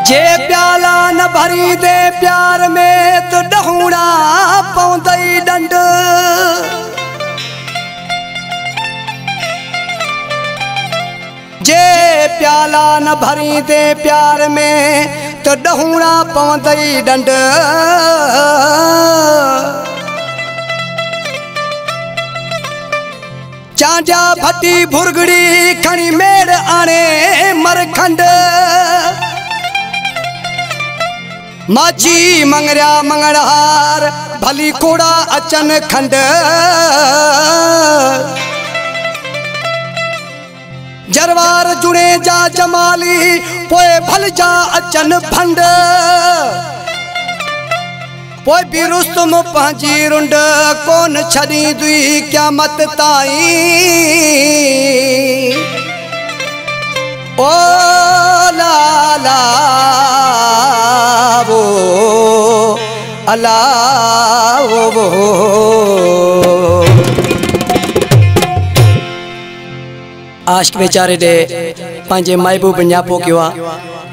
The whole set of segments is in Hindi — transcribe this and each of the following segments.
जे प्याला न भरी दे प्यार में तो डहूड़ा पौंदई डंड। जे प्याला न भरी दे प्यार में तो डहूड़ा पौंदई डंड। चांजा भट्टी भुरगड़ी खणी मेड़ आने मरखंड। माची मंगरिया मंगड़हार भली कोड़ा अचन खंड। जरवार जुड़े जा जमाली पोए भल जा अचन भंड। पोए भी रुस्तम पंहिंजी रुंड कोन छड़ी दुई क़यामत ताईं। ओ लाला वो अल्लाह वो आशिक बेचारे दे पंहिंजे महबूब न्यापो कयो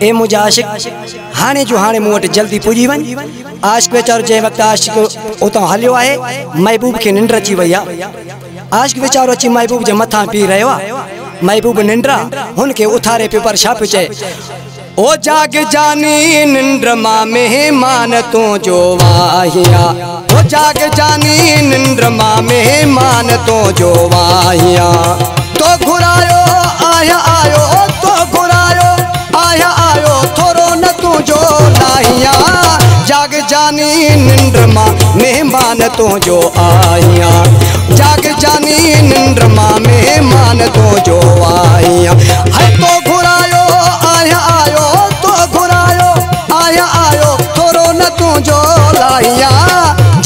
ए मुंहिंजा आशिक हाणे जो हाणे मूं वटि जल्दी पुॼी वञ। आशिक बेचारो जंहिं वक़्तु आशिक उतां हलियो आहे महबूब खे निंड अची वई आहे। आशिक बेचारो अची महबूब जे मथां पी रहियो आहे। महबूब निंड्रा हुनखे उथारे पियो पर छा पियो चए ओ जाग जानी निंड मां मेहमान तूं जो वाहिया। ओ जाग जानी निंड मां मेहमान तूं जो वाहिया। तो घुरायो आया आयो तो घुरायो आया आयो थोरो न तूं जो लाहिया। जाग जानी निंड मां मेहमान तूं जो आहिया। जाग जानी निंड मां मेहमान तूं जो आहिया। है तो घुरायो आया आयो तो घुरायो आया आयो थोरो न तूं जो लाहिया।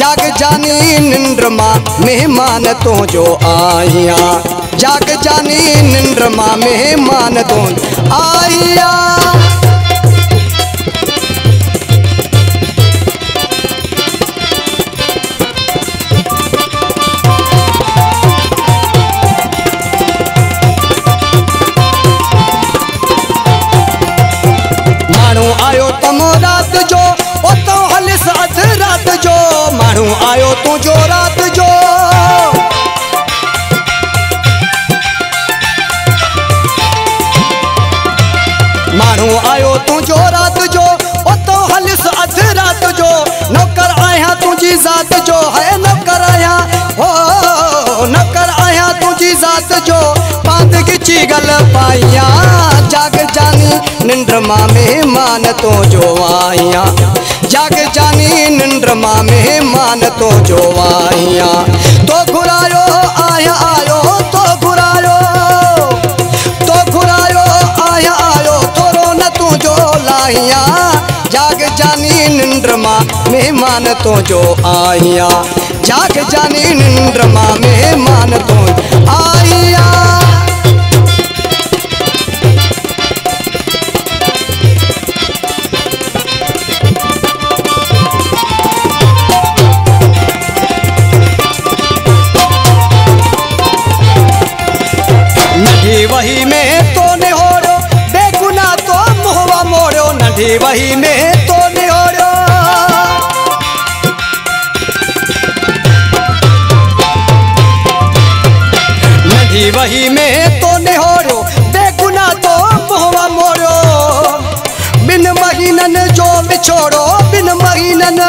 जाग जानी निंड मां मेहमान तूं जो आहिया। जाग जानी निंड मां मेहमान तूं आहिया। माण्हू आयो तमो रात जो उतो हलिस अध रात जो। माण्हू आयो तुंहिंजो रात जो। माण्हू आयो तुंहिंजो रात जो उतो हलिस अध रात जो। नौकर आया तुंहिंजी ज़ात जो है नौकर आया हो नौकर आया तुंहिंजी ज़ात जो। पांद गिची गल पाइया। जाग जानी निंड मां मेहमान तूं जो आहिया। जाग जानी निंड मां मेहमान तूं जो आहिया। तो घुरायो आया आयो तो घुरायो आया आयो थोरो न तूं जो लाहिया। जाग जानी निंड मां मेहमान तूं जो आहिया। जाग जानी निंड मां मेहमान तूं आहिया। नंढी वही में तो निहोड़ो बेगुनाह तो मुहवा मोड़ो। नंढी वही में तो निहोड़ो नंढी वही में तो निहोड़ो बेगुनाह तो मुहवा मोड़ो। बिन महीनन जो विछोड़ो बिन महीनन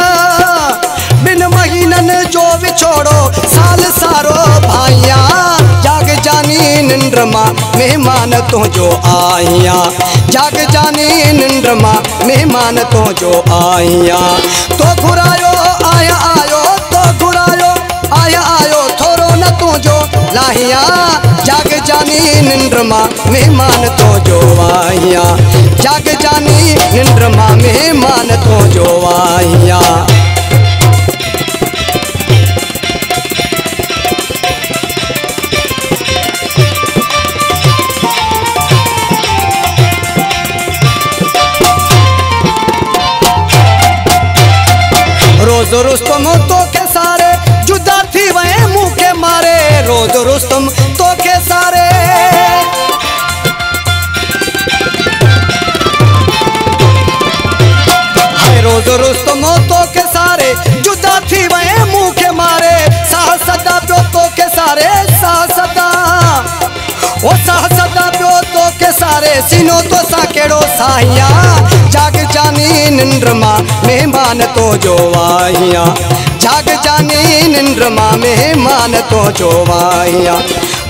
जो विछोड़ो साल सारो भाइया। जाग जानी निंड मां मेहमान तूं जो आहिया। जाग जानी निंड मां मेहमान तूं जो आहिया। तो घुरायो आया आयो तो घुरायो आया आयो थोरो न तूं जो लाहिया। जाग जानी निंड मां मेहमान तूं जो आहिया। जाग जानी निंड मां मेहमान तूं जो आहिया। रोज रुस्तम तो के सारे जुदा थी वहे मुँह के मारे। रोज रुस्तम तो के सारे विसारे सीनो तो सा केड़ो साहिया जाग जानी निंद्र मां मेहमान तो जो वाहिया जाग जानी निंद्र मां मेहमान तो जो वाहिया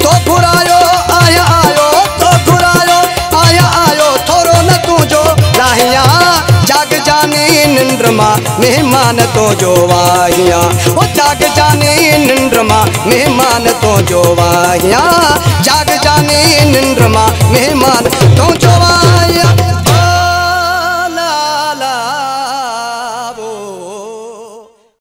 तो घुरायो आया आयो तो घुरायो आया आयो थोरो न तुझो लाहिया जाग जानी निंद्र मां मेहमान तो जो वाहिया ओ जाग जानी निंद्र मां मेहमान तो जो वाहिया जाग जानी निंद्र मां मेहमान तो जो